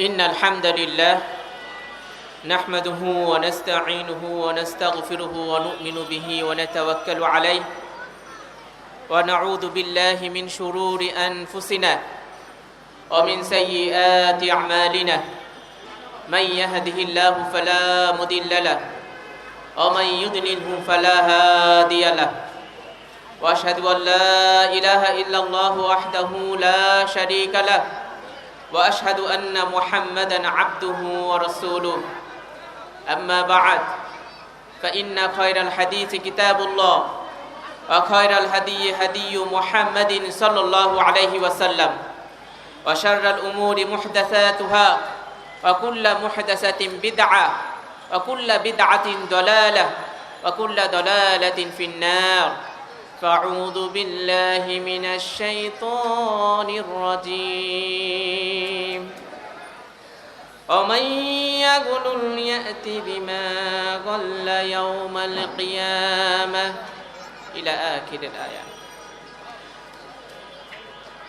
إن الحمد لله نحمده ونستعينه ونستغفره ونؤمن به ونتوكل عليه ونعوذ بالله من شرور أنفسنا ومن سيئات أعمالنا من يهده الله فلا مضل له ومن يضلله فلا هادي له وأشهد أن لا إله إلا الله وحده لا شريك له وأشهد أن محمدًا عبده ورسوله أما بعد فإن خير الحديث كتاب الله وخير الهدي هدي محمد صلى الله عليه وسلم وشر الأمور محدثاتها وكل محدثة بدعة وكل بدعة ضلالة وكل ضلالة في النار فأعوذ بالله من الشيطان الرجيم ومن يغلل يأت بما غل يوم القيامة إلى آخر الآية.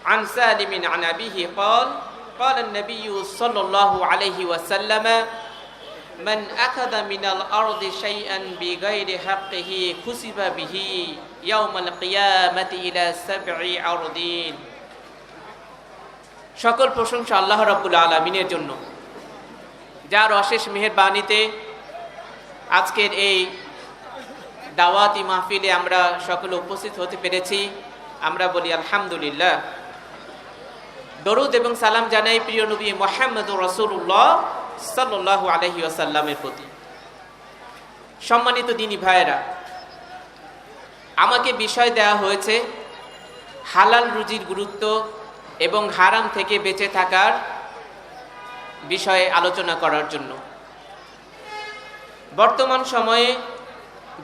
عن سالم عن أبيه قال النبي صلى الله عليه وسلم من أخذ من الأرض شيئا بغير حقه كسب به يوم القيامة إلى 7 أرضين. সকল প্রশংসা আল্লাহ রাব্বুল আলামিনের জন্য, যার অশেষ মেহেরবানিতে আজকের এই দাওয়াতি মাহফিলে আমরা সকলে উপস্থিত হতে পেরেছি। আমরা বলি আলহামদুলিল্লাহ। দরুদ এবং সালাম জানাই প্রিয় নবী মুহাম্মদুর রাসূলুল্লাহ সাল্লাল্লাহু আলাইহি ওয়াসাল্লামের প্রতি। সম্মানিত দিনী ভাইয়েরা, আমাকে বিষয় দেওয়া হয়েছে হালাল রুজির গুরুত্ব এবং হারাম থেকে বেঁচে থাকার বিষয়ে আলোচনা করার জন্য। বর্তমান সময়ে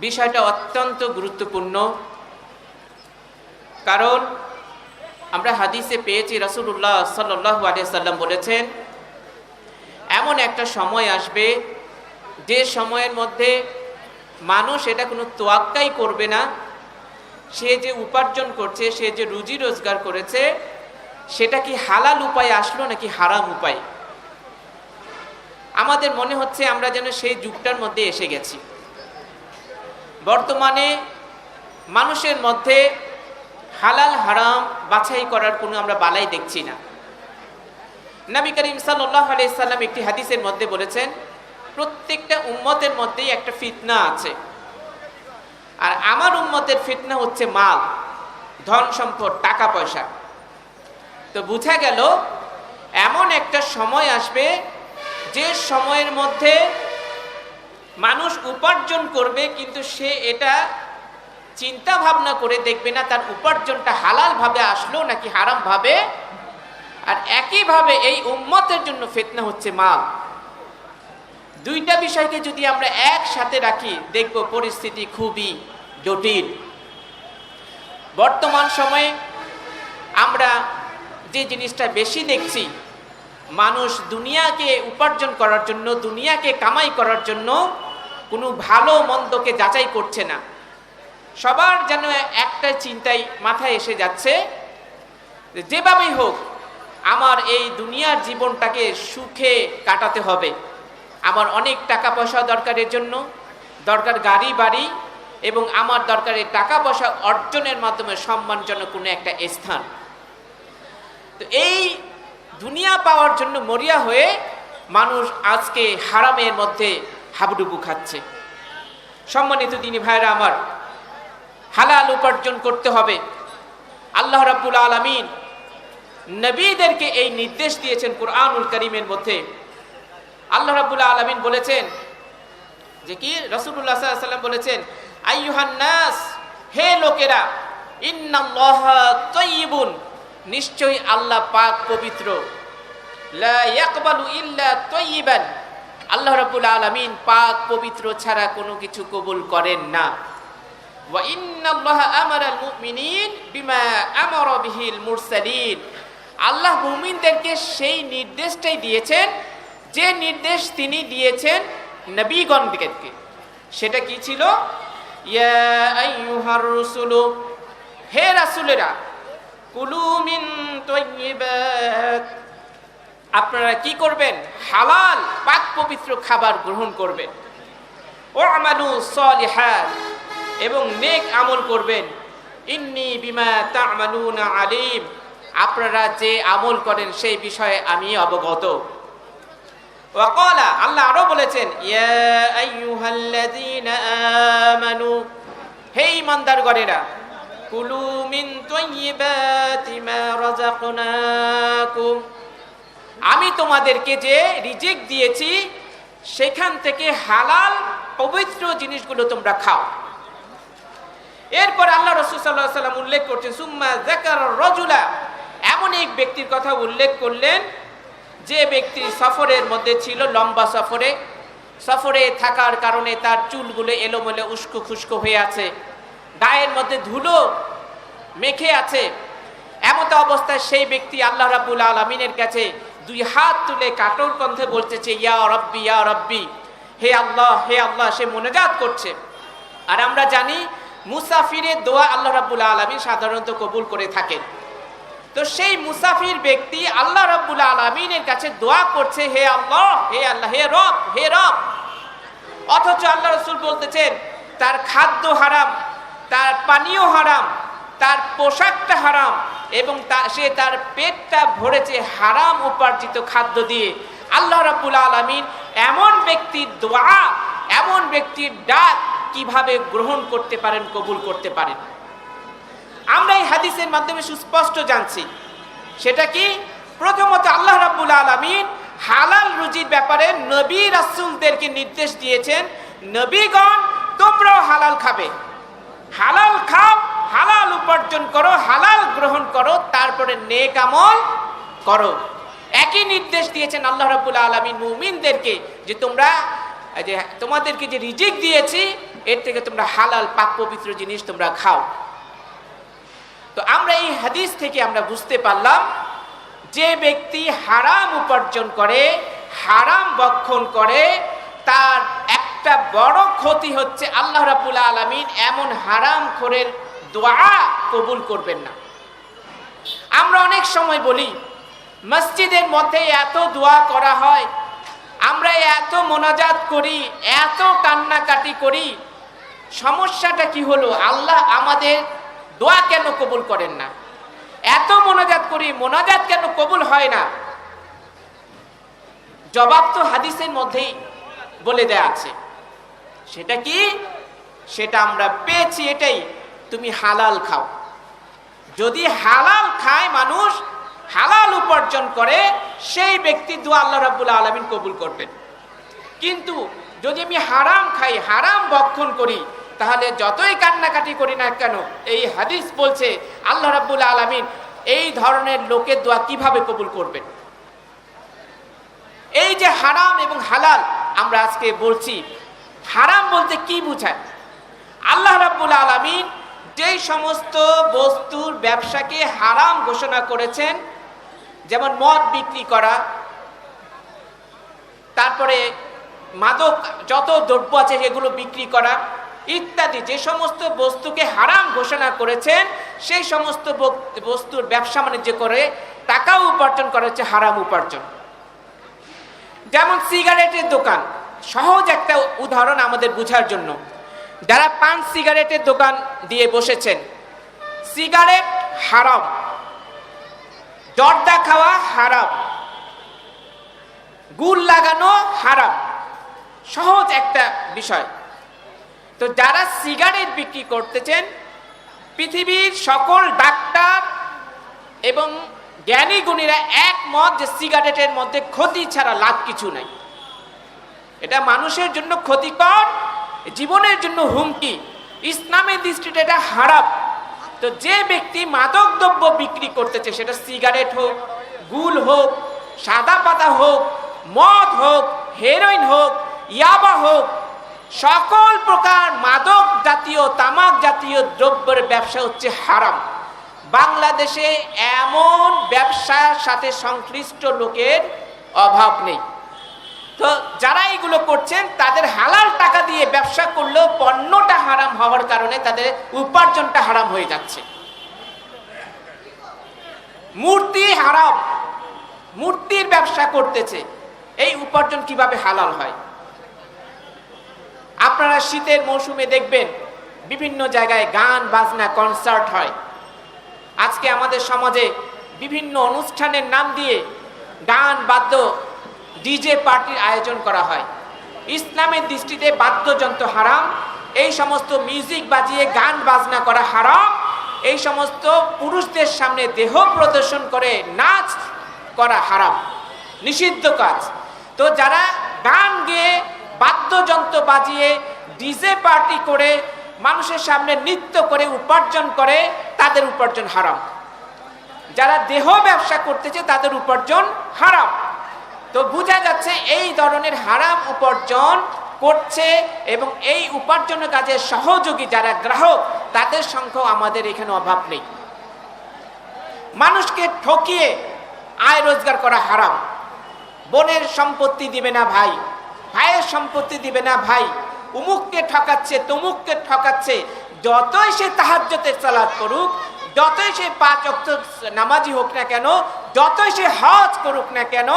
বিষয়টা অত্যন্ত গুরুত্বপূর্ণ, কারণ আমরা হাদিসে পেয়েছি রাসূলুল্লাহ সাল্লাল্লাহু আলাইহি ওয়াসাল্লাম বলেছেন, এমন একটা সময় আসবে যে সময়ের মধ্যে মানুষ এটা কোনো তোয়াক্কাই করবে না, সে যে উপার্জন করছে, সে যে রুজি রোজগার করেছে, সেটা কি হালাল উপায়ে আসলো নাকি হারাম উপায়। আমাদের মনে হচ্ছে আমরা যেন সেই যুগটার মধ্যে এসে গেছি। বর্তমানে মানুষের মধ্যে হালাল হারাম বাছাই করার কোনো আমরা বালাই দেখছি না। নবী করিম সাল্লাল্লাহু আলাইহি সাল্লাম একটি হাদিসের মধ্যে বলেছেন, প্রত্যেকটা উম্মতের মধ্যেই একটা ফিতনা আছে, আর আমার উম্মতের ফিতনা হচ্ছে মাল, ধন সম্পদ, টাকা পয়সা। তো বোঝা গেল এমন একটা সময় আসবে যে সময়ের মধ্যে মানুষ উপার্জন করবে, কিন্তু সে এটা চিন্তা ভাবনা করে দেখবে না তার উপার্জনটা হালাল ভাবে আসলো নাকি হারাম ভাবে। আর একইভাবে এই উম্মতের জন্য ফিতনা হচ্ছে মাল। দুইটা বিষয়কে যদি আমরা একসাথে রাখি, দেখব পরিস্থিতি খুবই জটিল। বর্তমান সময়ে আমরা যে জিনিসটা বেশি দেখছি, মানুষ দুনিয়াকে উপার্জন করার জন্য, দুনিয়াকে কামাই করার জন্য কোনো ভালো মন্দকে যাচাই করছে না। সবার যেন একটা চিন্তাই মাথায় এসে যাচ্ছে, যেভাবেই হোক আমার এই দুনিয়ার জীবনটাকে সুখে কাটাতে হবে। আমার অনেক টাকা পয়সা দরকারের জন্য, দরকার গাড়ি বাড়ি, এবং আমার দরকারে টাকা পয়সা অর্জনের মাধ্যমে সম্মানজনক কোনো একটা স্থান। তো এই দুনিয়া পাওয়ার জন্য মরিয়া হয়ে মানুষ আজকে হারামের মধ্যে হাবুডুবু খাচ্ছে। সম্মানিত দিনী ভাইরা আমার, হালাল উপার্জন করতে হবে। আল্লাহ রাব্বুল আলামিন নবীদেরকে এই নির্দেশ দিয়েছেন কুরআনুল কারীমের মধ্যে। আল্লাহ রাব্বুল আলামিন বলেছেন যে কি, রাসূলুল্লাহ সাল্লাল্লাহু আলাইহি ওয়াসাল্লাম বলেছেন, আইয়ুহান নাস, হে লোকেরা, ইন্নাল্লাহা তাইয়্যিবুন, নিশ্চয়ই আল্লাহ পাক পবিত্র, লা ইয়াকবালু ইল্লা তাইয়্যিবান, আল্লাহ রাব্বুল আলামিন পাক পবিত্র ছাড়া কোনো কিছু কবুল করেন না। ওয়া ইন্নাল্লাহা আমারাল মুমিনিন বিমা আমারা বিহিল মুরসালিন, আল্লাহ মুমিনদেরকে সেই নির্দেশটাই দিয়েছেন যে নির্দেশ তিনি দিয়েছেন নবীগণকে। সেটা কি ছিল? ইয়া আইয়ুহার রাসূলু, হে রাসূলেরা, কুলু মিন তাইয়্যিবাত আপনারা কি করবেন? হালাল পাক পবিত্র খাবার গ্রহণ করবেন। ওয়ামালু সলিহাত, এবং নেক আমল করবেন। ইন্নী বিমা তা'মালুনা আলিম, আপনারা যে আমল করেন সেই বিষয়ে আমি অবগত। ওয়াকালা, আল্লাহ আরো বলেছেন, ইয়া আইয়ুহাল্লাযীনা আমানু, হে ঈমানদারগণেরা, কুলু মিন তাইয়্যিবাতি মা রাযাকনাকুম, আমি তোমাদেরকে যে রিজিক দিয়েছি সেখান থেকে হালাল পবিত্র জিনিসগুলো তোমরা খাও। এরপর আল্লাহ রাসূল সাল্লাল্লাহু আলাইহি ওয়াসাল্লাম উল্লেখ করছেন, সুম্মা যাকার রাজুলা, এমন এক ব্যক্তির কথা উল্লেখ করলেন যে ব্যক্তি সফরের মধ্যে ছিল, লম্বা সফরে থাকার কারণে তার চুলগুলো এলোমেলো উস্কো খুস্কো হয়ে আছে, গায়ের মধ্যে ধুলো মেখে আছে। এমত অবস্থায় সেই ব্যক্তি আল্লাহ রাব্বুল আলামিনের কাছে দুই হাত তুলে কাতর কণ্ঠে বলতেছে, ইয়া রব্বি ইয়া রব্বি, হে আল্লাহ হে আল্লাহ, সে মুনাজাত করছে। আর আমরা জানি মুসাফিরের দোয়া আল্লাহ রাব্বুল আলামিন সাধারণত কবুল করে থাকেন। তো সেই মুসাফির ব্যক্তি আল্লাহ রাব্বুল আলামিনের কাছে দোয়া করছে, হে আল্লাহ হে আল্লাহ, হে রব হে রব। অথচ আল্লাহ রাসূল বলতেছেন তার খাদ্য হারাম, তার পানীয় হারাম, তার পোশাকটা হারাম, এবং সে তার পেটটা ভরেছে হারাম উপার্জিত খাদ্য দিয়ে। আল্লাহ রাব্বুল আলামিন এমন ব্যক্তির দোয়া, এমন ব্যক্তির ডাক কিভাবে গ্রহণ করতে পারেন, কবুল করতে পারেন? আমরা এই হাদিসের মাধ্যমে সুস্পষ্ট জানছি। সেটা কি? প্রথমত আল্লাহ রাব্বুল আলামিন হালাল রুজির ব্যাপারে নবী রাসূলদেরকে নির্দেশ দিয়েছেন, নবীগণ তোমরাও হালাল খাবে, হালাল খাও, হালাল উপার্জন করো, হালাল গ্রহণ করো, তারপরে নেক আমল করো। একই নির্দেশ দিয়েছেন আল্লাহ রাব্বুল আলামিন মুমিনদেরকে, যে তোমরা যে তোমাদেরকে যে রিজিক দিয়েছি এর থেকে তোমরা হালাল পাক পবিত্র জিনিস তোমরা খাও। তো আমরা এই হাদিস থেকে আমরা বুঝতে পারলাম যে ব্যক্তি হারাম উপার্জন করে, হারাম ভক্ষণ করে, তার একটা বড় ক্ষতি হচ্ছে আল্লাহ রাব্বুল আলামিন এমন হারামখোরের দোয়া কবুল করবেন না। আমরা অনেক সময় বলি মসজিদের মধ্যে এত দোয়া করা হয়, আমরা এত মোনাজাত করি, এত কান্নাকাটি করি, সমস্যাটা কি হলো? আল্লাহ আমাদের দোয়া কেন কবুল করেন না? এত মোনাজাত করি, মোনাজাত কেন কবুল হয় না? জবাব তো হাদিসের মধ্যেই বলে দেয়া আছে। সেটা কি? সেটা আমরা পেয়েছি এটাই, তুমি হালাল খাও। যদি হালাল খায় মানুষ, হালাল উপার্জন করে, সেই ব্যক্তি দোয়া আল্লাহ রাব্বুল আলামিন কবুল করবেন। কিন্তু যদি আমি হারাম খাই, হারাম ভক্ষণ করি, তাহলে যতই কান্নাকাটি করি না কেন, এই হাদিস বলছে আল্লাহ রাব্বুল আলামিন এই ধরনের লোকের দোয়া কিভাবে কবুল করবেন? এই যে হারাম এবং হালাল আমরা আজকে বলছি, হারাম বলতে কি বোঝায়? আল্লাহ রাব্বুল আলামিন যেই সমস্ত বস্তুর ব্যবসাকে হারাম ঘোষণা করেছেন, যেমন মদ বিক্রি করা, তারপরে মাদক যত দ্রব্য আছে সেগুলো বিক্রি করা ইত্যাদি, যে সমস্ত বস্তুকে হারাম ঘোষণা করেছেন সেই সমস্ত বস্তুর ব্যবসা বাণিজ্য করে টাকা উপার্জন করা হচ্ছে হারাম উপার্জন। যেমন সিগারেটের দোকান, সহজ একটা উদাহরণ আমাদের বোঝার জন্য। যারা পান সিগারেটের দোকান দিয়ে বসেছেন, সিগারেট হারাম, জর্দা খাওয়া হারাম, গুড় লাগানো হারাম, সহজ একটা বিষয়। তো যারা সিগারেট বিক্রি করতেছেন, পৃথিবীর সকল ডাক্তার এবং জ্ঞানী গুণীরা একমত যে সিগারেটের মধ্যে ক্ষতি ছাড়া লাভ কিছু নাই। এটা মানুষের জন্য ক্ষতিকর, জীবনের জন্য হুমকি, ইসলামের দৃষ্টিতে এটা হারাম। তো যে ব্যক্তি মাদক দ্রব্য বিক্রি করতেছে, সেটা সিগারেট হোক, গুল হোক, সাদা পাতা হোক, মদ হোক, হেরোইন হোক, ইয়াবা হোক, সকল প্রকার মাদক জাতীয়, তামাক জাতীয় দ্রব্যের ব্যবসা হচ্ছে হারাম। বাংলাদেশে এমন ব্যবসার সাথে সংশ্লিষ্ট লোকের অভাব নেই। তো যারা এগুলো করছেন তাদের হালাল টাকা দিয়ে ব্যবসা করলেও পণ্যটা হারাম হওয়ার কারণে তাদের উপার্জনটা হারাম হয়ে যাচ্ছে। মূর্তি হারাম, মূর্তির ব্যবসা করতেছে, এই উপার্জন কিভাবে হালাল হয়? আপনারা শীতের মৌসুমে দেখবেন বিভিন্ন জায়গায় গান বাজনা কনসার্ট হয়। আজকে আমাদের সমাজে বিভিন্ন অনুষ্ঠানের নাম দিয়ে গান বাদ্য ডিজে পার্টির আয়োজন করা হয়। ইসলামের দৃষ্টিতে বাদ্যযন্ত্র হারাম, এই সমস্ত মিউজিক বাজিয়ে গান বাজনা করা হারাম, এই সমস্ত পুরুষদের সামনে দেহ প্রদর্শন করে নাচ করা হারাম, নিষিদ্ধ কাজ। তো যারা গান গেয়ে বাদ্যযন্ত্র বাজিয়ে ডিজে পার্টি করে মানুষের সামনে নৃত্য করে উপার্জন করে, তাদের উপার্জন হারাম। যারা দেহ ব্যবসা করতেছে তাদের উপার্জন হারাম। তো বোঝা যাচ্ছে এই ধরনের হারাম উপার্জন করছে এবং এই উপার্জনের কাজে সহযোগী যারা গ্রাহক, তাদের সংখ্যাও আমাদের এখানে অভাব নেই। মানুষকে ঠকিয়ে আয় রোজগার করা হারাম। বোনের সম্পত্তি দিবে না ভাই, ভাইয়ের সম্পত্তি দিবে না ভাই, উমুককে ঠকাচ্ছে তমুককে ঠকাচ্ছে। যতই সে তাহাজ্জুদের সালাত করুক, যতই সে 5 ওয়াক্ত নামাজি হোক না কেন, যতই সে হজ করুক না কেন,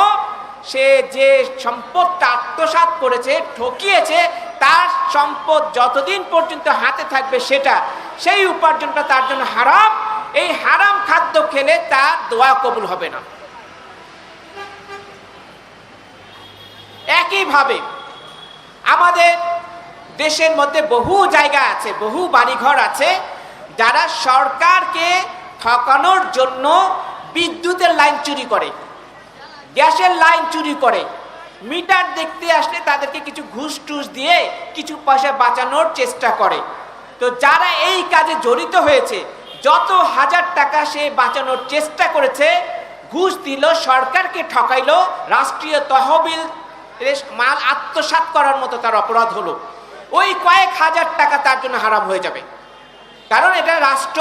সে যে সম্পদটা আত্মসাৎ করেছে, ঠকিয়েছে, তার সম্পদ যতদিন পর্যন্ত হাতে থাকবে সেটা, সেই উপার্জনটা তার জন্য হারাম। এই হারাম খাদ্য খেলে তার দোয়া কবুল হবে না। একইভাবে আমাদের দেশের মধ্যে বহু জায়গা আছে, বহু বাড়িঘর আছে, যারা সরকারকে ঠকানোর জন্য বিদ্যুতের লাইন চুরি করে, গ্যাসের লাইন চুরি করে, মিটার দেখতে আসলে তাদেরকে কিছু ঘুষ টুস দিয়ে কিছু পয়সা বাঁচানোর চেষ্টা করে। তো যারা এই কাজে জড়িত হয়েছে, যত হাজার টাকা সে বাঁচানোর চেষ্টা করেছে, ঘুষ দিল, সরকারকে ঠকাইলো, রাষ্ট্রীয় তহবিল মাল আত্মসাৎ করার মতো তার অপরাধ হলো, ওই কয়েক হাজার টাকা তার জন্য হারাম হয়ে যাবে। কারণ এটা রাষ্ট্র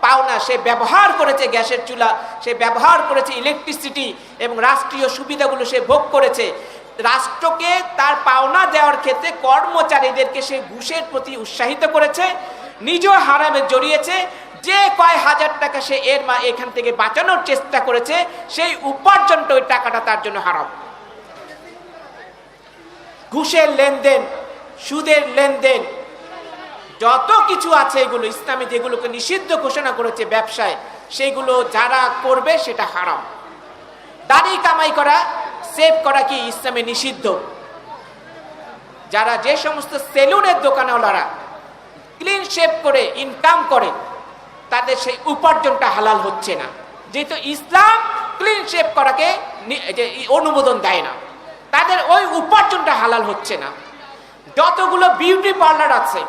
পাওনা, সে ব্যবহার করেছে, গ্যাসের চুলা সে ব্যবহার করেছে, ইলেকট্রিসিটি এবং রাষ্ট্রীয় সুবিধাগুলো সে ভোগ করেছে। রাষ্ট্রকে তার পাওনা দেওয়ার ক্ষেত্রে কর্মচারীদেরকে সে ঘুষের প্রতি উৎসাহিত করেছে, নিজেও হারামে জড়িয়েছে। যে কয় হাজার টাকা সে এখান থেকে বাঁচানোর চেষ্টা করেছে, সেই উপার্জনটা, ওই টাকাটা তার জন্য হারাম। ঘুষের লেনদেন, সুদের লেনদেন, যত কিছু আছে এগুলো ইসলামে যেগুলোকে নিষিদ্ধ ঘোষণা করেছে ব্যবসায়, সেগুলো যারা করবে সেটা হারাম। দাড়ি কামাই করা, সেভ করা কি ইসলামে নিষিদ্ধ। যারা যে সমস্ত সেলুনের দোকানওয়ালারা ক্লিন শেভ করে ইনকাম করে, তাদের সেই উপার্জনটা হালাল হচ্ছে না, যেহেতু ইসলাম ক্লিন শেভ করাকে অনুমোদন দেয় না, তাদের ওই উপার্জনটা হালাল হচ্ছে না। যতগুলো বিউটি পার্লার আছে,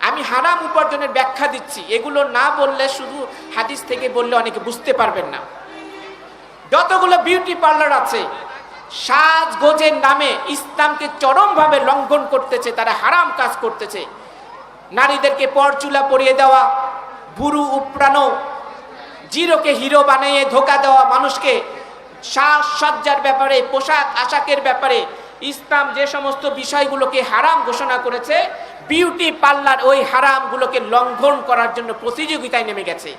আমি হারাম উপার্জনের ব্যাখ্যা দিচ্ছি, এগুলো না বললে, শুধু হাদিস থেকে বললে অনেকে বুঝতে পারবেন না। যতগুলো বিউটি পার্লার আছে, সাজগোজের নামে ইসলামকে চরমভাবে লঙ্ঘন করতেছে, তারা হারাম কাজ করতেছে। নারীদেরকে পরচুলা পরিয়ে দেওয়া, ভুরু উপড়ানো, জিরোকে হিরো বানিয়ে ধোকা দেওয়া, মানুষকে সাজসজ্জার ব্যাপারে, পোশাক আশাকের ব্যাপারে ইসলাম যে সমস্ত বিষয়গুলোকে হারাম ঘোষণা করেছে, বিউটি পার্লার ওই হারামগুলোকে লঙ্ঘন করার জন্য প্রতিযোগিতায় নেমে গেছে।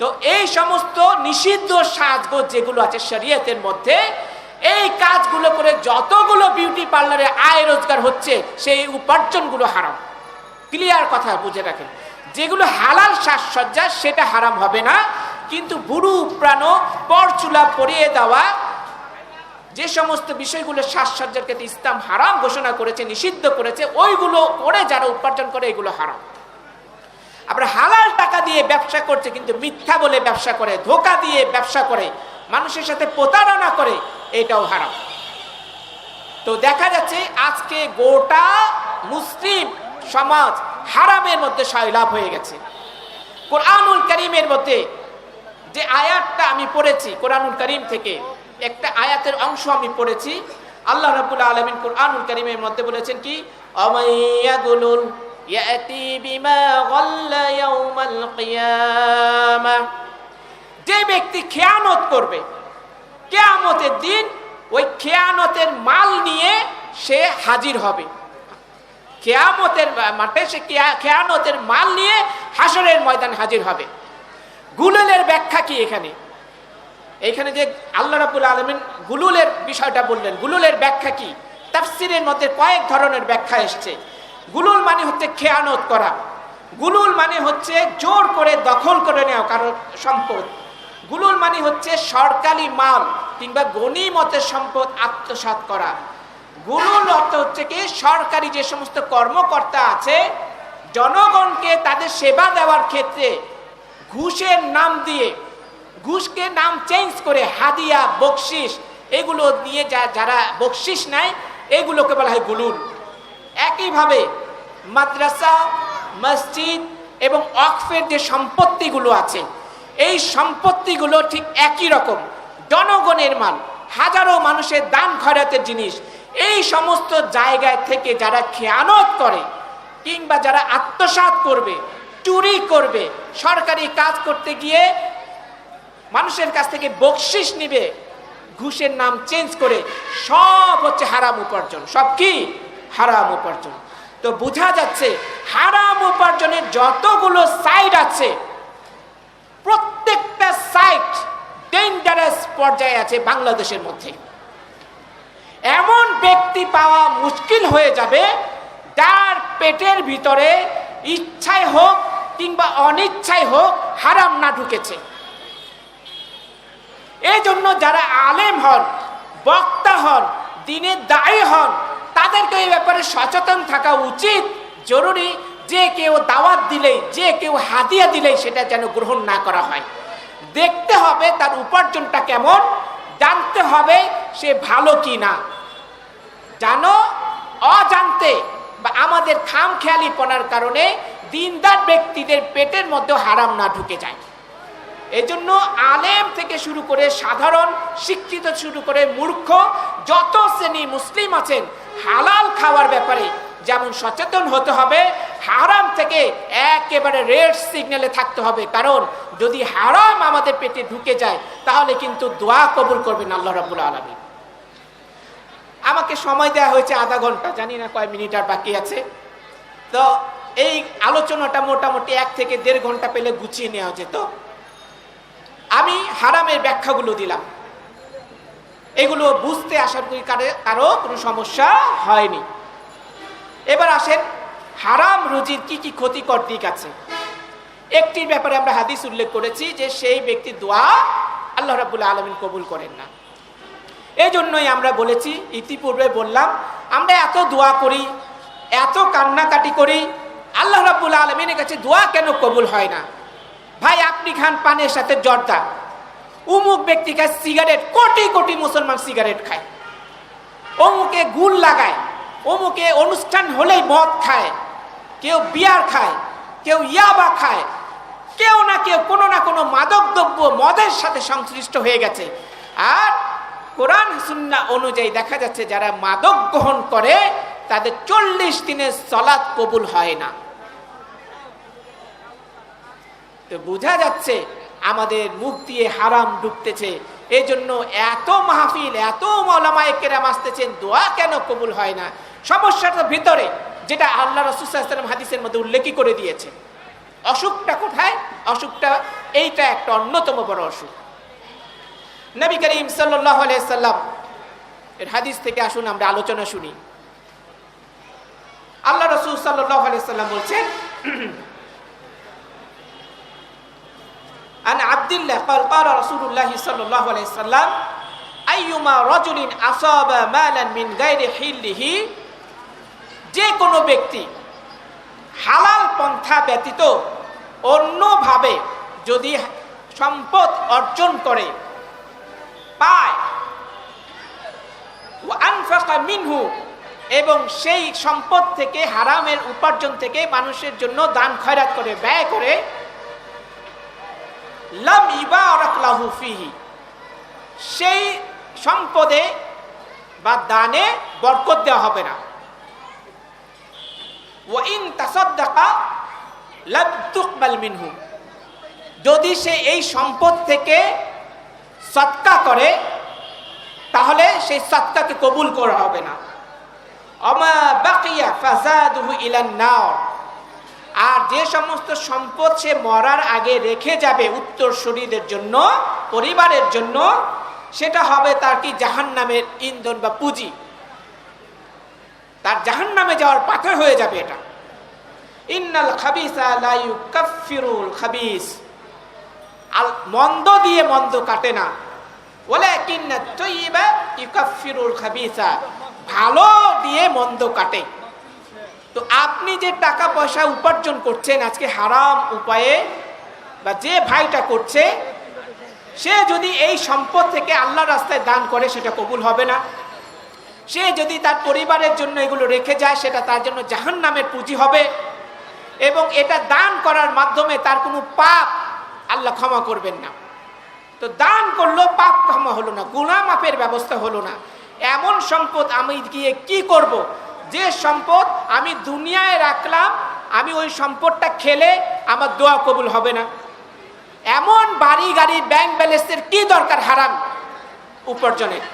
তো এই সমস্ত নিষিদ্ধ সাজগোজ যেগুলো আছে শরীয়তের মধ্যে, এই কাজগুলো করে যতগুলো বিউটি পার্লারে আয় রোজগার হচ্ছে, সেই উপার্জনগুলো হারাম। ক্লিয়ার কথা বুঝে রাখেন। যেগুলো হালাল সাজসজ্জা সেটা হারাম হবে না, কিন্তু বুড়ু উপড়ানো, পরচুলা পরিয়ে দেওয়া, যে সমস্ত বিষয়গুলো সাজসজ্জার ক্ষেত্রে ইসলাম হারাম ঘোষণা করেছে, নিষিদ্ধ করেছে, ওইগুলো করে যারা উপার্জন করে, এগুলো হারাম। আবার হালাল টাকা দিয়ে ব্যবসা করছে, কিন্তু মিথ্যা বলে ব্যবসা করে, ধোকা দিয়ে ব্যবসা করে, মানুষের সাথে প্রতারণা করে, এটাও হারাম। তো দেখা যাচ্ছে আজকে গোটা মুসলিম সমাজ হারামের মধ্যে সয়লাভ হয়ে গেছে। কোরআনুল কারীমের মধ্যে যে আয়াতটা আমি পড়েছি, কোরআনুল কারীম থেকে একটা আয়াতের অংশ আমি পড়েছি, আল্লাহ রাব্বুল আলামিন কোরআনুল কারীমের মধ্যে বলেছেন কি, আমাইয়াগুলুল ইয়াতি বিমা গাল্লা ইয়াউমাল কিয়ামা, যে ব্যক্তি খেয়ানত করবে কিয়ামতের দিন, ওই খেয়ানতের মাল নিয়ে সে হাজির হবে। কিয়ামতের মাঠে সে খেয়ানতের মাল নিয়ে হাসরের ময়দান হাজির হবে। গুললের ব্যাখ্যা কি এখানে? এইখানে যে আল্লাহ রাব্বুল আলামিন গুলুলের বিষয়টা বললেন, গুলুলের ব্যাখ্যা কি? তাফসীরের মধ্যে কয়েক ধরনের ব্যাখ্যা এসছে। গুলুল মানে হচ্ছে খেয়ানত করা, গুলুল মানে হচ্ছে জোর করে দখল করে নেওয়া কারো সম্পদ, গুলুল মানে হচ্ছে সরকারি মাল কিংবা গনিমতের সম্পদ আত্মসাৎ করা। গুলুল অর্থ হচ্ছে কি সরকারি যে সমস্ত কর্মকর্তা আছে জনগণকে তাদের সেবা দেওয়ার ক্ষেত্রে ঘুষের নাম দিয়ে, ঘুষকে নাম চেঞ্জ করে হাদিয়া বকশিস এগুলো দিয়ে যারা বকশিস নেয় এগুলোকে বলা হয় গুলুল। একইভাবে মাদ্রাসা, মসজিদ এবং ওয়াকফের যে সম্পত্তিগুলো আছে এই সম্পত্তিগুলো ঠিক একই রকম, জনগণের মাল, হাজারো মানুষের দান খয়রাতের জিনিস। এই সমস্ত জায়গায় থেকে যারা খেয়ানত করে কিংবা যারা আত্মসাৎ করবে, চুরি করবে, সরকারি কাজ করতে গিয়ে মানুষের কাছ থেকে বকশিস নিবে ঘুষের নাম চেঞ্জ করে, সব হচ্ছে হারাম উপার্জন। সব কি? হারাম উপার্জন। তো বোঝা যাচ্ছে হারাম উপার্জনের যতগুলো সাইড আছে প্রত্যেকটা সাইড ডেঞ্জারাস পর্যায়ে আছে বাংলাদেশের মধ্যে। এমন ব্যক্তি পাওয়া মুশকিল হয়ে যাবে যার পেটের ভিতরে ইচ্ছায় হোক কিংবা অনিচ্ছায় হোক হারাম না ঢুকেছে। এই জন্য যারা আলেম হন, বক্তা হন, দ্বীনের দায়ী হন, তাদেরকে এই ব্যাপারে সচেতন থাকা উচিত। জরুরি যে কেউ দাওয়াত দিলেই, যে কেউ হাদিয়া দিলেই সেটা যেন গ্রহণ না করা হয়। দেখতে হবে তার উপার্জনটা কেমন, জানতে হবে সে ভালো কি না। জানো অজান্তে বা আমাদের খামখেয়ালিপনার কারণে দিনদার ব্যক্তিদের পেটের মধ্যে হারাম না ঢুকে যায়। এজন্য আলেম থেকে শুরু করে সাধারণ শিক্ষিত শুরু করে মূর্খ যত শ্রেণী মুসলিম আছেন হালাল খাওয়ার ব্যাপারে যেমন সচেতন হতে হবে, হারাম থেকে একেবারে রেড সিগন্যালে থাকতে হবে। কারণ যদি হারাম আমাদের পেটে ঢুকে যায় তাহলে কিন্তু দোয়া কবুল করবেন আল্লাহ রাব্বুল আলামিন। আমাকে সময় দেওয়া হয়েছে আধা ঘন্টা, জানি না কয় মিনিট আর বাকি আছে। তো এই আলোচনাটা মোটামুটি 1 থেকে 1.5 ঘন্টা পেলে গুছিয়ে নেওয়া যেত। আমি হারামের ব্যাখ্যাগুলো দিলাম, এগুলো বুঝতে আশা করি কারো কোনো সমস্যা হয়নি। এবার আসেন হারাম রুজির কি কি ক্ষতিকর দিক আছে। একটির ব্যাপারে আমরা হাদিস উল্লেখ করেছি যে সেই ব্যক্তি দোয়া আল্লাহ রাব্বুল আলামিন কবুল করেন না। এই জন্যই আমরা বলেছি, ইতিপূর্বে বললাম, আমরা এত দোয়া করি, এত কান্নাকাটি করি, আল্লাহ রাব্বুল আলামিনের কাছে দোয়া কেন কবুল হয় না? ভাই আপনি খান পানের সাথে জর্দা, অমুক ব্যক্তি খায় সিগারেট, কোটি কোটি মুসলমান সিগারেট খায়, অমুকে গুল লাগায়, অমুকে অনুষ্ঠান হলেই মদ খায়, কেউ বিয়ার খায়, কেউ ইয়াবা খায়, কেউ না কেউ কোনো না কোনো মাদক দ্রব্য মদের সাথে সংশ্লিষ্ট হয়ে গেছে। আর কোরআন সুন্নাহ অনুযায়ী দেখা যাচ্ছে যারা মাদক গ্রহণ করে তাদের 40 দিনের সালাত কবুল হয় না। তো বোঝা যাচ্ছে আমাদের মুখ দিয়ে হারাম ঢুকতেছে। এই জন্য এত মাহফিল, এত মাওলামায়ে কেরাম আসতেছেন, দোয়া কেন কবুল হয় না? সমস্যাটার ভিতরে যেটা আল্লাহ রাসূল সাল্লাল্লাহু আলাইহি ওয়াসাল্লাম হাদিসের মধ্যে উল্লেখ করে দিয়েছে। অসুখটা কোথায়? অসুখটা এইটা একটা অন্যতম বড় অসুখ। নবী করিম সাল্লাল্লাহু আলাইহি সাল্লাম এর হাদিস থেকে আসুন আমরা আলোচনা শুনি। আল্লাহ রাসূল সাল্লাল্লাহু আলাইহি সাল্লাম বলছেন, আন আব্দুল্লাহ قال قال رسول الله صلى الله عليه وسلم ايما رجل اصاب مالا من غير حله, যে কোনো ব্যক্তি হালাল পন্থা ব্যতীত অন্যভাবে যদি সম্পদ অর্জন করে, পায়, ওয়া আনফাকা মিনহু, এবং সেই সম্পদ থেকে হারামের উপার্জন থেকে মানুষের জন্য দান খয়রাত করে, ব্যয় করে, লাম ইবারাক লাহু ফিহি, সেই সম্পদে বা দানে বরকত দেওয়া হবে না। ওয়া ইন তাসাদদাকা লাম তুকবাল মিনহু, যদি সে এই সম্পদ থেকে সদকা করে তাহলে সেই সদকাকে কবুল করা হবে না। আমা বাকিয়া ফাযাদুহু ইলান নার, আর যে সমস্ত সম্পদ সে মরার আগে রেখে যাবে উত্তরসূরিদের জন্য, পরিবারের জন্য, সেটা হবে তার কি জাহান্নামের ইন্ধন বা পুঁজি, তার জাহান্নামে যাওয়ার পাথর হয়ে যাবে এটা। ইন্নাল খাবিসা লা ইউকাফফিরুল খাবিস, আল মন্দ দিয়ে মন্দ কাটে না, ওয়ালাকিন্নাত তাইয়্যিবা ইউকাফফিরুল খাবিসা, ভালো দিয়ে মন্দ কাটে। তো আপনি যে টাকা পয়সা উপার্জন করছেন আজকে হারাম উপায়ে, বা যে ভাইটা করছে সে যদি এই সম্পদ থেকে আল্লাহর রাস্তায় দান করে সেটা কবুল হবে না। সে যদি তার পরিবারের জন্য এগুলো রেখে যায় সেটা তার জন্য জাহান্নামের পুঁজি হবে, এবং এটা দান করার মাধ্যমে তার কোনো পাপ আল্লাহ ক্ষমা করবেন না। তো দান করলো, পাপ ক্ষমা হলো না, গুনাহ মাফের ব্যবস্থা হলো না। এমন সম্পদ আমি গিয়ে কি করব, যে সম্পদ আমি দুনিয়ায় রাখলাম, আমি ওই সম্পদটা খেলে আমার দোয়া কবুল হবে না। এমন বাড়ি গাড়ি ব্যাংক ব্যালেন্সের কি দরকার হারাম উপার্জনের?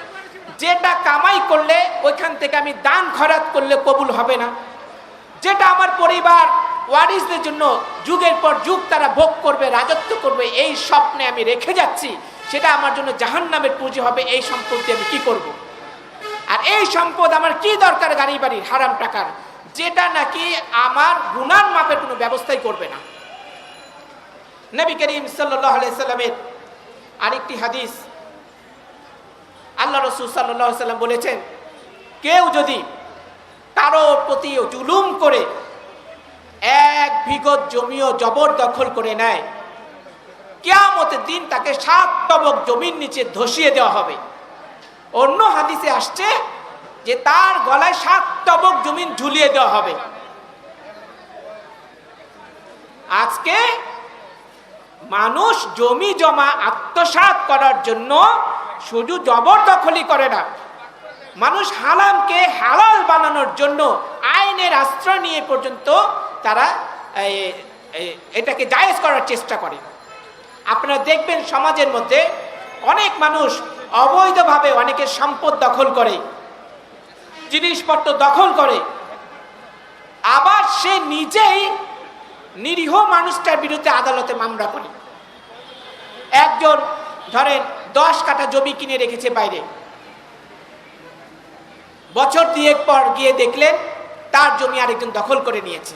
যেটা কামাই করলে ওইখান থেকে আমি দান খয়রাত করলে কবুল হবে না, যেটা আমার পরিবার ওয়ারিসদের জন্য যুগের পর যুগ তারা ভোগ করবে, রাজত্ব করবে, এই স্বপ্নে আমি রেখে যাচ্ছি, সেটা আমার জন্য জাহান্নামের পুঁজি হবে। এই সম্পত্তি আমি কি করব? আর এই সম্পদ আমার কি দরকার গাড়ি বাড়ির হারাম টাকার, যেটা নাকি আমার গুনার মাপের কোনো ব্যবস্থাই করবে না। নবী করিম সাল্লাল্লাহু আলাইহি সাল্লামের আরেকটি হাদিস, আল্লাহ রাসূল সাল্লাল্লাহু আলাইহি সাল্লাম বলেছেন, কেউ যদি কারো প্রতি জুলুম করে এক বিঘত জমিও জবরদখল করে নেয়, কিয়ামতের দিন তাকে 7 তবক জমির নিচে ধসিয়ে দেওয়া হবে। অন্য হাদিসে আসছে যে তার গলায় 7 তবক জমিন ঝুলিয়ে দেওয়া হবে। আজকে মানুষ জমি জমা আত্মসাৎ করার জন্য শুধু জবরদখলই করে না, মানুষ হারামকে হালাল বানানোর জন্য আইনের আশ্রয় নিয়ে পর্যন্ত তারা এটাকে জায়েজ করার চেষ্টা করে। আপনারা দেখবেন সমাজের মধ্যে অনেক মানুষ অবৈধভাবে অনেকের সম্পদ দখল করে, জিনিসপত্র দখল করে, আবার সে নিজেই নিরীহ মানুষটার বিরুদ্ধে আদালতে মামলা করে। একজন ধরেন 10 কাঠা জমি কিনে রেখেছে বাইরে, বছর 2 পর গিয়ে দেখলেন তার জমি আরেকজন দখল করে নিয়েছে।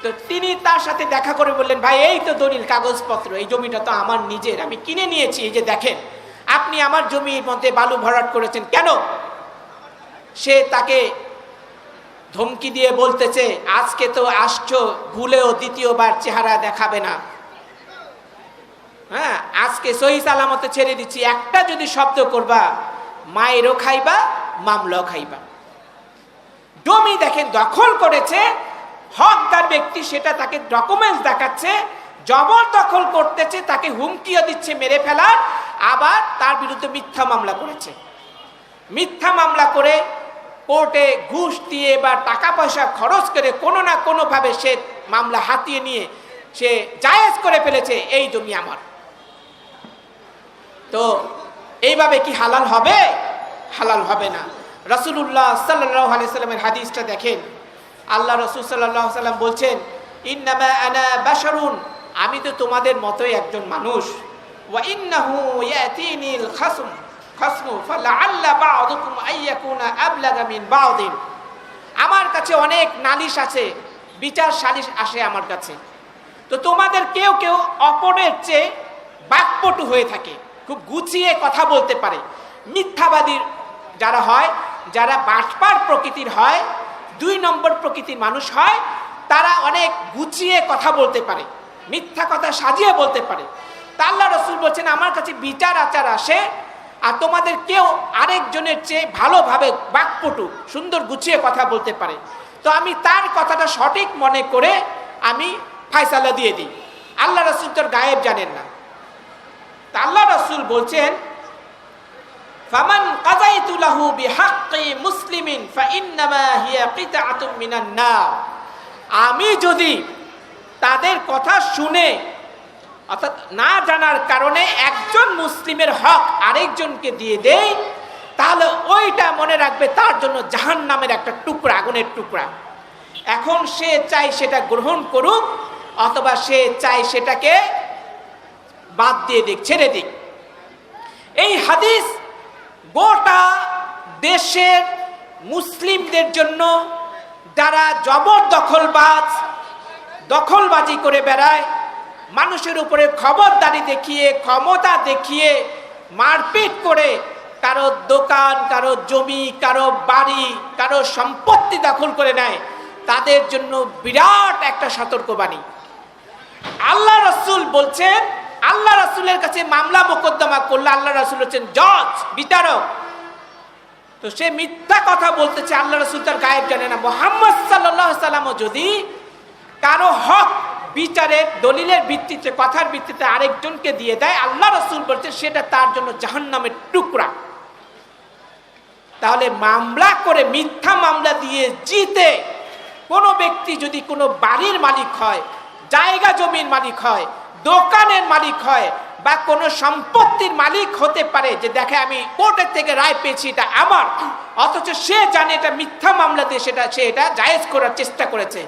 তো তিনি তার সাথে দেখা করে বললেন, ভাই এই তো দলিল কাগজপত্র, এই জমিটা তো আমার নিজের, আমি কিনে নিয়েছি, এই যে দেখেন আপনি আমার জমির মধ্যে বালু ভরাট করেছেন কেন? সে তাকে ধমকি দিয়ে বলতেছে, আজকে তো আসছো, ভুলেও দ্বিতীয়বার চেহারা দেখাবে না, হ্যাঁ আজকে সহি সালামতে ছেড়ে দিচ্ছি, একটা যদি শব্দ করবা মায়েরও খাইবা, মামলাও খাইবা। জমি দেখেন দখল করেছে হকদার ব্যক্তি, সেটা তাকে ডকুমেন্টস দেখাচ্ছে, জবরদখল করতেছে, তাকে হুমকিও দিচ্ছে মেরে ফেলার, আবার তার বিরুদ্ধে মিথ্যা মামলা করেছে। মিথ্যা মামলা করে কোর্টে ঘুষ দিয়ে বা টাকা পয়সা খরচ করে কোনো না কোনোভাবে সে মামলা হাতিয়ে নিয়ে সে জায়েজ করে ফেলেছে এই জমি আমার। তো এইভাবে কি হালাল হবে? হালাল হবে না। রাসূলুল্লাহ সাল্লাল্লাহু আলাইহি সাল্লামের হাদিসটা দেখেন, আল্লাহ রাসূল সাল্লাল্লাহু আলাইহি সাল্লাম বলছেন, ইন্নামা আনা বাশারুন, আমি তো তোমাদের মতোই একজন মানুষ, ওয়া ইন্নাহু ইয়াতিনিল খাসমু ফালাআল্লা বা'দুকুম আইয়াকুনা আবলাগা মিন বা'দিন। আমার কাছে অনেক নালিশ আছে, বিচার সালিশ আসে আমার কাছে, তো তোমাদের কেউ কেউ অপরের চেয়ে বাকপটু হয়ে থাকে, খুব গুছিয়ে কথা বলতে পারে। মিথ্যাবাদী যারা হয়, যারা বাটপার প্রকৃতির হয়, 2 নম্বর প্রকৃতির মানুষ হয়, তারা অনেক গুছিয়ে কথা বলতে পারে, মিথ্যা কথা সাজিয়ে বলতে পারে। তা আল্লাহ রাসূল বলছেন, আমার কাছে বিচার আচার আসে, আর তোমাদের কেউ আরেকজনের চেয়ে ভালোভাবে বাকপটু, সুন্দর গুছিয়ে কথা বলতে পারে, তো আমি তার কথাটা সঠিক মনে করে আমি ফায়সালা দিয়ে দিই। আল্লাহ রাসূল তোর গায়েব জানেন না। তা আল্লাহ রাসূল বলছেন, ফামান কাযাইতু লাহু বিহাক্কি মুসলিমিন ফাইন্নামা হিয়া কিতআতুম মিনান নার। আমি যদি তাদের কথা শুনে, অর্থাৎ না জানার কারণে একজন মুসলিমের হক আরেকজনকে দিয়ে দেই, তাহলে ওইটা মনে রাখবে তার জন্য জাহান্নামের একটা টুকরা, আগুনের টুকরা। এখন সে চায় সেটা গ্রহণ করুক, অথবা সে চায় সেটাকে বাদ দিয়ে দিক, ছেড়ে দিক। এই হাদিস গোটা দেশের মুসলিমদের জন্য, যারা জবরদখলবাজ, দখলবাজি করে বেড়ায়, মানুষের উপরে খবরদারি দেখিয়ে, ক্ষমতা দেখিয়ে, মারপিট করে কারো দোকান, কারো জমি, কারো বাড়ি, কারো সম্পত্তি দখল করে নেয়, তাদের জন্য বিরাট একটা সতর্কবাণী। আল্লাহ রাসূল বলছেন, আল্লাহ রাসূলের কাছে মামলা মোকদ্দমা করলে আল্লাহ রাসূল হচ্ছেন জজ, বিচারক। তো সে মিথ্যা কথা বলতেছে, আল্লাহ রাসূল তার গায়েব জানে না। মুহাম্মদ সাল্লাল্লাহু আলাইহি ওয়াসাল্লামও যদি কারো হক বিচারের দলিলের ভিত্তিতে, কথার ভিত্তিতে আরেকজনকে দিয়ে দেয়, আল্লাহ রাসূল বলছেন সেটা তার জন্য জাহান্নামের টুকরা। তাহলে মামলা করে, মিথ্যা মামলা দিয়ে জিতে কোনো ব্যক্তি যদি কোনো বাড়ির মালিক হয়, জায়গা জমির মালিক হয়, দোকানের মালিক হয়, বা কোনো সম্পত্তির মালিক হতে পারে, যে দেখে আমি কোর্টের থেকে রায় পেয়েছি এটা আমার, অথচ সে জানে এটা মিথ্যা মামলা দিয়ে সে এটা জায়েজ করার চেষ্টা করেছে,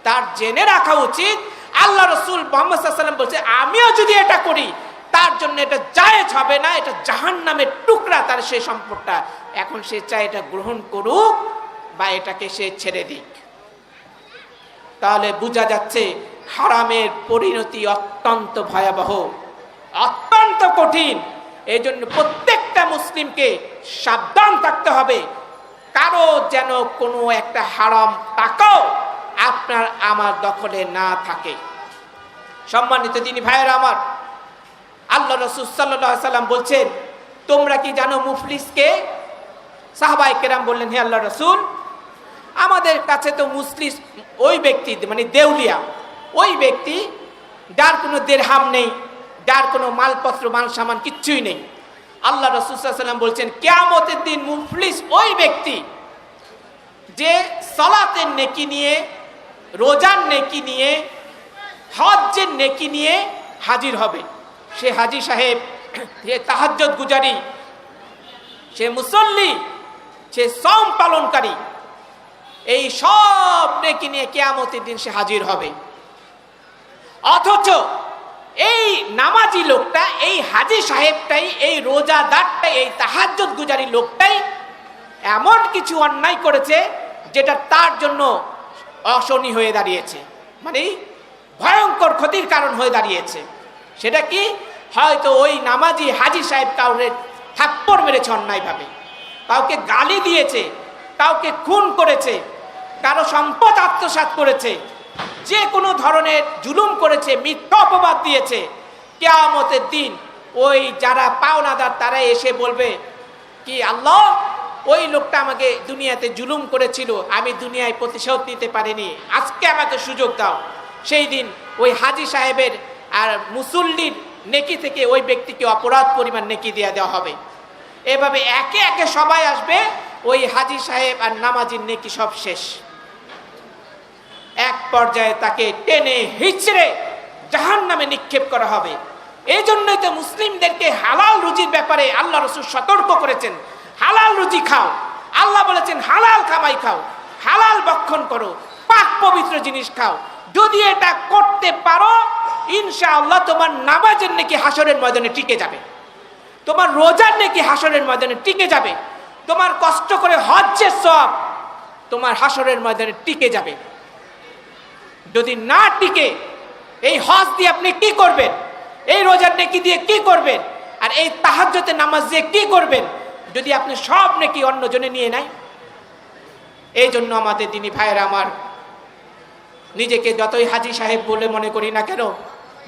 তার জেনে রাখা উচিত আল্লাহ রাসূল মুহাম্মদ সাল্লাল্লাহু আলাইহি ওয়াসাল্লাম বলছে আমিও যদি এটা করি তার জন্য এটা জায়েজ হবে না, এটা জাহান্নামের টুকরা তার সেই সম্পদটা। এখন সে চায় এটা গ্রহণ করুক বা এটাকে সে ছেড়ে দিক। তাহলে বোঝা যাচ্ছে হারামের পরিণতি অত্যন্ত ভয়াবহ, অত্যন্ত কঠিন। এই জন্য প্রত্যেকটা মুসলিমকে সাবধান থাকতে হবে, কারো যেন কোনো একটা হারাম টাকাও আপনার আমার দখলে না থাকে। সম্মানিত দিনী ভাইয়েরা আমার, আল্লাহ রাসূল সাল্লাল্লাহু আলাইহি ওয়াসাল্লাম বলছেন, তোমরা কি জানো মুফলিসকে? সাহাবায়ে কেরাম বললেন, হে আল্লাহর রাসূল, আমাদের কাছে তো মুফলিস ওই ব্যক্তি, মানে দেউলিয়া ওই ব্যক্তি যার কোনো দিরহাম নেই, যার কোনো মালপত্র মাল সামান কিচ্ছুই নেই। আল্লাহ রাসূল সাল্লাল্লাহু আলাইহি ওয়াসাল্লাম বলছেন, কিয়ামতের দিন মুফলিস ওই ব্যক্তি যে সালাতের নেকি নিয়ে, রোজার নেকি নিয়ে, হজ্জের নেকি নিয়ে হাজির হবে। সে হাজী সাহেব, সে তাহাজ্জুদ গুজারি, সে মুসল্লি, সে সওম পালনকারী, এই সব নেকি নিয়ে কিয়ামতের দিন সে হাজির হবে। অথচ এই নামাজি লোকটা, এই হাজী সাহেবটাই, এই রোজাদারটাই, এই তাহাজ্জুদ গুজারি লোকটাই এমন কিছু অন্যায় করেছে যেটা তার জন্য অশনি হয়ে দাঁড়িয়েছে, মানে ভয়ঙ্কর ক্ষতির কারণ হয়ে দাঁড়িয়েছে। সেটা কি? হয়তো ওই নামাজি হাজী সাহেব কাউকে থাপ্পড় মেরেছে অন্যায়ভাবে, কাউকে গালি দিয়েছে, কাউকে খুন করেছে, কারো সম্পদ আত্মসাৎ করেছে, যে কোনো ধরনের জুলুম করেছে, মিথ্যা অপবাদ দিয়েছে। কিয়ামতের দিন ওই যারা পাওনাদার তারা এসে বলবে কি, আল্লাহ ওই লোকটা আমাকে দুনিয়াতে জুলুম করেছিল, আমি দুনিয়ায় প্রতিশোধ নিতে পারিনি, আজকে আমাকে সুযোগ দাও। সেই দিন ওই হাজী সাহেবের আর মুসল্লির নেকি থেকে ওই ব্যক্তিকে অপরাধ পরিমাণ নেকি দিয়ে দেওয়া হবে। এভাবে একে একে সবাই আসবে, ওই হাজী সাহেব আর নামাজির নেকি সব শেষ। এক পর্যায়ে তাকে টেনে হিচড়ে জাহান্নামে নিক্ষেপ করা হবে। এই জন্যই তো মুসলিমদেরকে হালাল রুজির ব্যাপারে আল্লাহ রাসূল সতর্ক করেছেন, হালাল রুজি খাও। আল্লাহ বলেছেন হালাল কামাই খাও, হালাল ভক্ষণ করো, পাক পবিত্র জিনিস খাও। যদি এটা করতে পারো, ইনশাআল্লাহ তোমার নামাজের নেকি হাসরের ময়দানে টিকে যাবে, তোমার রোজার নেকি হাসরের ময়দানে টিকে যাবে, তোমার কষ্ট করে হজ্জের সওয়াব তোমার হাসরের ময়দানে টিকে যাবে। যদি না টিকে, এই হজ দিয়ে আপনি কি করবেন? এই রোজার নেকি দিয়ে কি করবেন? আর এই তাহাজ্জুদের নামাজ দিয়ে কি করবেন যদি আপনি সব নেকি অন্যজনে নিয়ে নেয়? এই জন্য আমাদের দিনী ভাইয়েরা আমার, নিজেকে যতই হাজী সাহেব বলে মনে করি না কেন,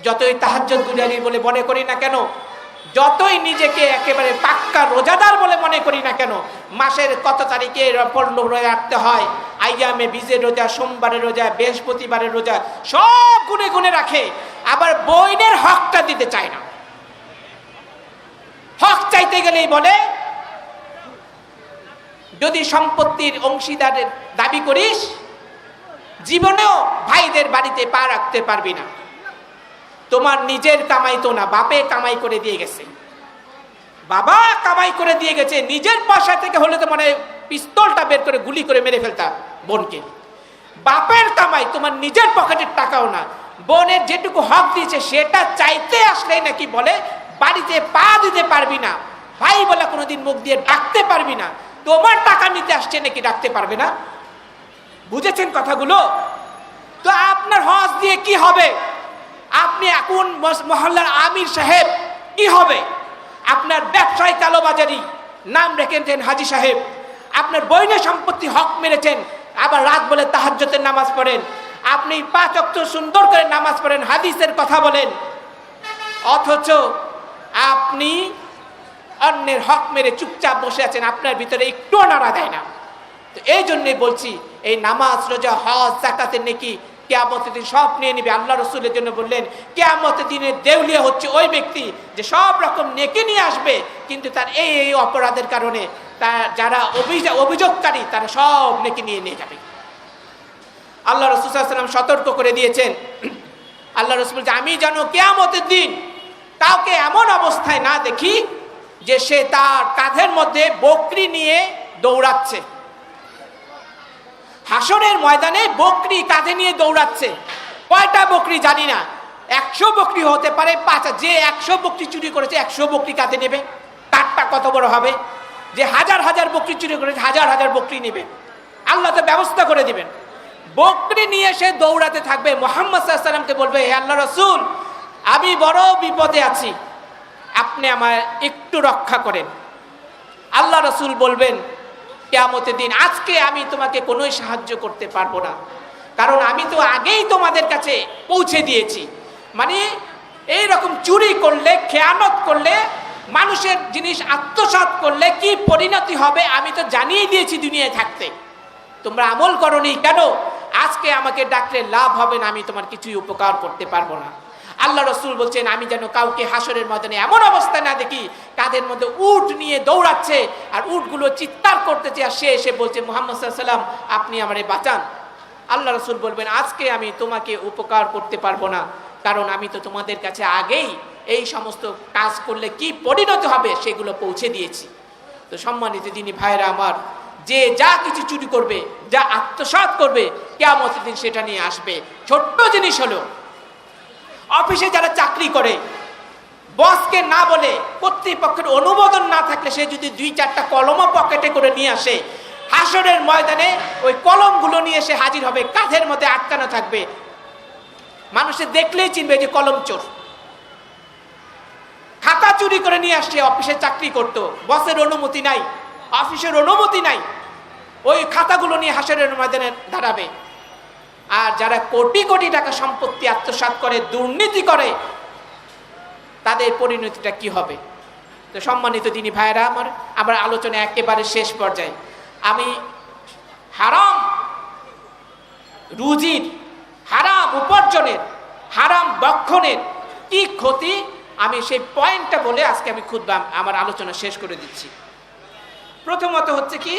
যতই তাহাজ্জুদ গুজারি বলে মনে করি না কেন, যতই নিজেকে একেবারে পাক্কা রোজাদার বলে মনে করি না কেন, মাসের কত তারিখে রোজা রাখতে হয়, আইয়ামে বীজের রোজা, সোমবারের রোজা, বৃহস্পতিবারের রোজা, সব গুনে গুনে রাখে, আবার বইনের হকটা দিতে চায় না। হক চাইতে গেলেই বলে যদি সম্পত্তির অংশীদারের দাবি করিস, জীবনেও ভাইদের বাড়িতে পা রাখতে পারবি না। তোমার নিজের কামাই তো না, বাপে কামাই করে দিয়ে গেছে, বাবা কামাই করে দিয়ে গেছে, নিজের পয়সা থেকে হলে তো মানে পিস্তলটা বের করে গুলি করে মেরে ফেলতা বোনকে। বাপের কামাই, তোমার নিজের পকেটের টাকাও না। বোনের যেটুকু হক দিয়েছে সেটা চাইতে আসলেই নাকি বলে বাড়িতে পা দিতে পারবি না, ভাই বলে কোনোদিন মুখ দিয়ে ডাকতে পারবি না, তোমার টাকা নিতে আসছে নাকি ডাকতে পারবে না। বুঝেছেন কথাগুলো? তো আপনার হজ দিয়ে কি হবে? আপনি এখন মহল্লার আমির সাহেব, কি হবে? আপনার ব্যবসায় কালোবাজারি, নাম রেখেছেন হাজি সাহেব, আপনার বইনে সম্পত্তি হক মেরেছেন, আবার রাত বলে তাহাজ্জুদের নামাজ পড়েন, আপনি 5 ওয়াক্ত সুন্দর করে নামাজ পড়েন, হাদিসের কথা বলেন, অথচ আপনি অন্যের হক মেরে চুপচাপ বসে আছেন, আপনার ভিতরে একটুও নাড়া দেয় না। তো এই জন্যই বলছি, এই নামাজ, রোজা, হজ, যাকাতের নেকি কিয়ামতের দিন সব নিয়ে নিবে। আল্লাহ রসুলের জন্য বললেন, কিয়ামতের দিনে দেউলিয়া হচ্ছে ওই ব্যক্তি যে সব রকম নেকি নিয়ে আসবে, কিন্তু তার এই অপরাধের কারণে তার যারা অভিযোগকারী তারা সব নেকি নিয়ে যাবে। আল্লাহ রসুল সাল্লাল্লাহু আলাইহি ওয়াসাল্লাম সতর্ক করে দিয়েছেন। আল্লাহ রসুল বলছে, আমি যেন কিয়ামতের দিন কাউকে এমন অবস্থায় না দেখি যে সে তার কাঁধের মধ্যে বকরি নিয়ে দৌড়াচ্ছে। হাসরের ময়দানে বকরি কাঁধে নিয়ে দৌড়াচ্ছে। কয়টা বকরি জানি না, 100 বকরি হতে পারে, 5। যে 100 বকরি চুরি করেছে 100 বকরি কাঁধে নেবে, কাঠটা কত বড় হবে? যে হাজার হাজার বকরি চুরি করেছে হাজার হাজার বকরি নেবে। আল্লাহ তো ব্যবস্থা করে দিবেন। বকরি নিয়ে সে দৌড়াতে থাকবে। মুহাম্মদ সাল্লাল্লাহু আলাইহি ওয়াসাল্লামকে বলবে, হে আল্লাহ রসুল, আমি বড় বিপদে আছি, আপনি আমায় একটু রক্ষা করেন। আল্লাহ রসুল বলবেন কিয়ামতের দিন, আজকে আমি তোমাকে কোনো সাহায্য করতে পারবো না, কারণ আমি তো আগেই তোমাদের কাছে পৌঁছে দিয়েছি। মানে এই রকম চুরি করলে, খেয়ানত করলে, মানুষের জিনিস আত্মসাৎ করলে কি পরিণতি হবে আমি তো জানিয়ে দিয়েছি দুনিয়ায় থাকতে। তোমরা আমল করনি কেন? আজকে আমাকে ডাকলে লাভ হবে না, আমি তোমার কিছুই উপকার করতে পারবো না। আল্লাহ রসুল বলছেন, আমি যেন কাউকে হাসরের ময়দানে এমন অবস্থা না দেখি কাদের মধ্যে উট নিয়ে দৌড়াচ্ছে আর উটগুলো চিৎকার করতেছে, আর সে এসে বলছে, মুহাম্মদ সাল্লাল্লাহু আলাইহি ওয়াসাল্লাম আপনি আমারে বাঁচান। আল্লাহ রসুল বলবেন, আজকে আমি তোমাকে উপকার করতে পারবো না, কারণ আমি তো তোমাদের কাছে আগেই এই সমস্ত কাজ করলে কি পরিণত হবে সেগুলো পৌঁছে দিয়েছি। তো সম্মানিত দিনী ভাইরা আমার, যে যা কিছু চুরি করবে, যা আত্মসাৎ করবে, কিয়ামতের দিন সেটা নিয়ে আসবে। ছোট্ট জিনিস হলো, অফিসে যারা চাকরি করে, বসকে না বলে, কর্তৃপক্ষের অনুমোদন না থাকলে সে যদি 2-4টা কলমও পকেটে করে নিয়ে আসে, হাসরের ময়দানে ওই কলমগুলো নিয়ে এসে হাজির হবে, কাঁধের মধ্যে আটকানো থাকবে, মানুষে দেখলেই চিনবে যে কলম চোর। খাতা চুরি করে নিয়ে আসছে, অফিসে চাকরি করতো, বসের অনুমতি নাই, অফিসের অনুমতি নাই, ওই খাতাগুলো নিয়ে হাসরের ময়দানে দাঁড়াবে। আর যারা কোটি কোটি টাকা সম্পত্তি আত্মসাৎ করে, দুর্নীতি করে, তাদের পরিণতিটা কি হবে? তো সম্মানিত দিনী ভাইয়েরা আমার আলোচনা একেবারে শেষ পর্যায়ে। আমি হারাম রুজির, হারাম উপার্জনের, হারাম ভক্ষণের কি ক্ষতি, আমি সেই পয়েন্টটা বলে আজকে আমি খুতবা আমার আলোচনা শেষ করে দিচ্ছি। প্রথমত হচ্ছে কি,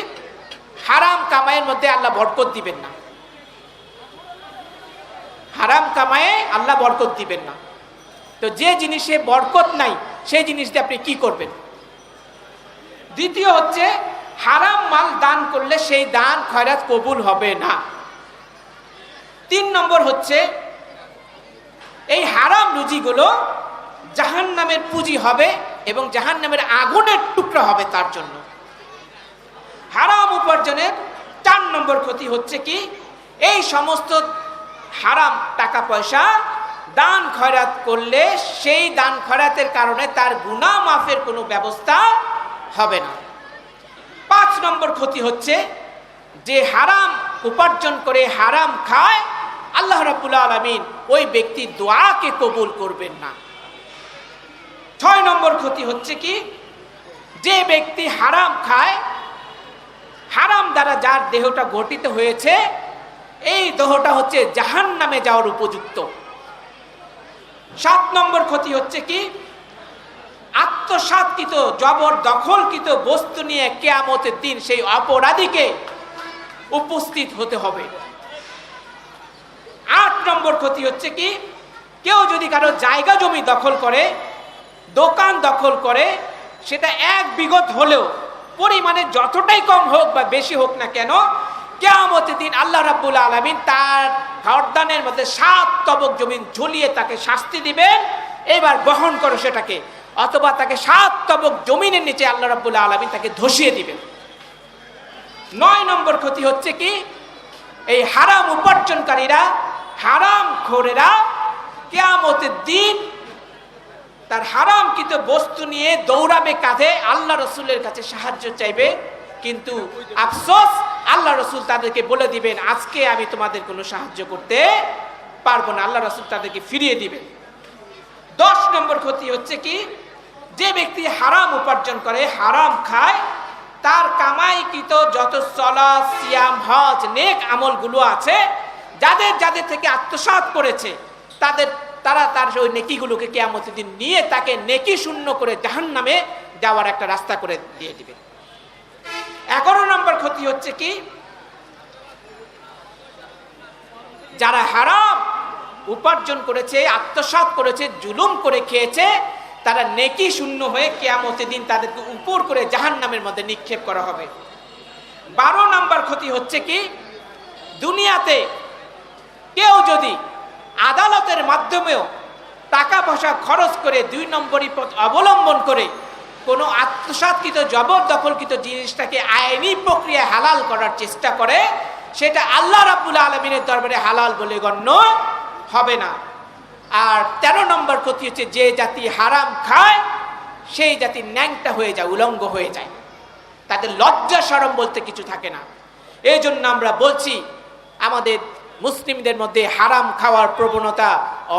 হারাম কামাইয়ের মধ্যে আল্লাহ বরকত দিবেন না। হারাম কামায়ে আল্লাহ বরকত দিবেন না। তো যে জিনিসে বরকত নাই সেই জিনিস দিয়ে আপনি কি করবেন? দ্বিতীয় হচ্ছে, হারাম মাল দান করলে সেই দান খয়রাত কবুল হবে না। 3 নম্বর হচ্ছে, এই হারাম রুজিগুলো জাহান্নামের পুঁজি হবে এবং জাহান্নামের আগুনের টুকরা হবে তার জন্য। হারাম উপার্জনের 4 নম্বর ক্ষতি হচ্ছে কি, এই সমস্ত হারাম টাকা পয়সা দান খয়রাত করলে সেই দান খয়রাতের কারণে তার গুনাহ মাফের কোনো ব্যবস্থা হবে না। 5 নম্বর ক্ষতি হচ্ছে, যে হারাম উপার্জন করে হারাম খায়, আল্লাহ রাব্বুল আলামিন ওই ব্যক্তির দোয়াকে কবুল করবেন না। 6 নম্বর ক্ষতি হচ্ছে কি, যে ব্যক্তি হারাম খায়, হারাম দ্বারা যার দেহটা গঠিত হয়েছে, এই দেহটা হচ্ছে জাহান্নামে যাওয়ার উপযুক্ত। 7 নম্বর ক্ষতি হচ্ছে কি, আত্মসাৎকৃত জবরদখলকৃত বস্তু নিয়ে কিয়ামতের দিন সেই অপরাধীকে উপস্থিত হতে হবে। 8 নম্বর ক্ষতি হচ্ছে কি, কেউ যদি কারো জায়গা জমি দখল করে, দোকান দখল করে, সেটা 1 বিঘত হলেও পরিমাণে যতটাই কম হোক বা বেশি হোক না কেন, কিয়ামতের দিন আল্লাহ রাব্বুল আলামিন তার গর্দানের মধ্যে 7 তবক জমিন ঝুলিয়ে তাকে শাস্তি দিবেন, এবার বহন করো সেটাকে, অথবা তাকে 7 তবক জমিনের নিচে আল্লাহ রাব্বুল আলামিন তাকে ধসিয়ে দিবেন। 9 নম্বর ক্ষতি হচ্ছে কি, এই হারাম উপার্জনকারীরা, হারাম খোরেরা কিয়ামতের দিন তার হারামকৃত বস্তু নিয়ে দৌড়াবে কাঁধে, আল্লাহ রসুলের কাছে সাহায্য চাইবে, কিন্তু আফসোস আল্লাহ রসুল তাদেরকে বলে দিবেন আজকে আমি তোমাদের কোনো সাহায্য করতে পারবো না, আল্লাহ রসুল তাদেরকে ফিরিয়ে দিবেন। 10 নম্বর ক্ষতি হচ্ছে কি, যে ব্যক্তি হারাম উপার্জন করে, হারাম খায়, তার কামাইকৃত যত সালাত, সিয়াম, হজ, নেক আমলগুলো আছে, যাদের যাদের থেকে আত্মসাৎ করেছে তারা তার ওই নেকিগুলোকে কিয়ামতের দিন নিয়ে তাকে নেকি শূন্য করে জাহান্নামে যাওয়ার একটা রাস্তা করে দিয়ে দিবে। 11 নম্বর ক্ষতি হচ্ছে কি, যারা হারাম উপার্জন করেছে, আত্মসাৎ করেছে, জুলুম করে খেয়েছে, তারা নেকি শূন্য হয়ে কিয়ামতের দিন তাদেরকে উপর করে জাহান্নামের মধ্যে নিক্ষেপ করা হবে। 12 নম্বর ক্ষতি হচ্ছে কি, দুনিয়াতে কেউ যদি আদালতের মাধ্যমেও টাকা পয়সা খরচ করে 2 নম্বরই পথ অবলম্বন করে কোনো আত্মসাৎকৃত জবরদখলকৃত জিনিসটাকে আইনি প্রক্রিয়া হালাল করার চেষ্টা করে, সেটা আল্লাহ রাব্বুল আলামিনের দরবারে হালাল বলে গণ্য হবে না। আর 13 নম্বর ক্ষতি হচ্ছে, যে জাতি হারাম খায় সেই জাতি ন্যাংটা হয়ে যায়, উলঙ্গ হয়ে যায়, তাদের লজ্জা শরম বলতে কিছু থাকে না। এই জন্য আমরা বলছি আমাদের মুসলিমদের মধ্যে হারাম খাওয়ার প্রবণতা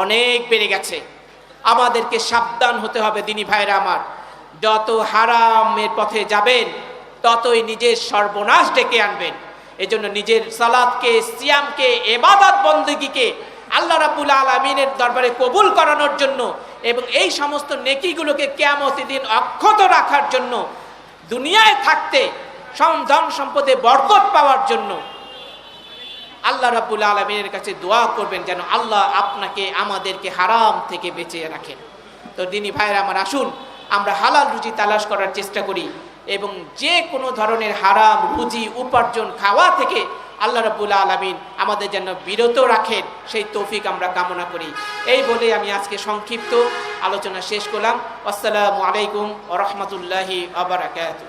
অনেক বেড়ে গেছে, আমাদেরকে সাবধান হতে হবে। দিনী ভাইরা আমার, যত হারামের পথে যাবেন ততই নিজের সর্বনাশ ডেকে আনবেন। এজন্য নিজের সালাতকে, সিয়ামকে, ইবাদত বন্দেগীকে আল্লাহ রাব্বুল আলামিনের দরবারে কবুল করানোর জন্য এবং এই সমস্ত নেকিগুলোকে কিয়ামতের দিন অক্ষত রাখার জন্য, দুনিয়ায় থাকতে ধন সম্পদে বরকত পাওয়ার জন্য আল্লাহ রাব্বুল আলামিনের কাছে দোয়া করবেন যেন আল্লাহ আপনাকে আমাদেরকে হারাম থেকে বেঁচে রাখেন। তো দিনী ভাইরা আমার, আসুন আমরা হালাল রুজি তালাশ করার চেষ্টা করি এবং যে কোনো ধরনের হারাম রুজি উপার্জন খাওয়া থেকে আল্লাহ রাব্বুল আলামিন আমাদের যেন বিরত রাখেন, সেই তৌফিক আমরা কামনা করি। এই বলে আমি আজকে সংক্ষিপ্ত আলোচনা শেষ করলাম। আসসালামু আলাইকুম ওয়া রাহমাতুল্লাহি ওয়া বারাকাতুহু।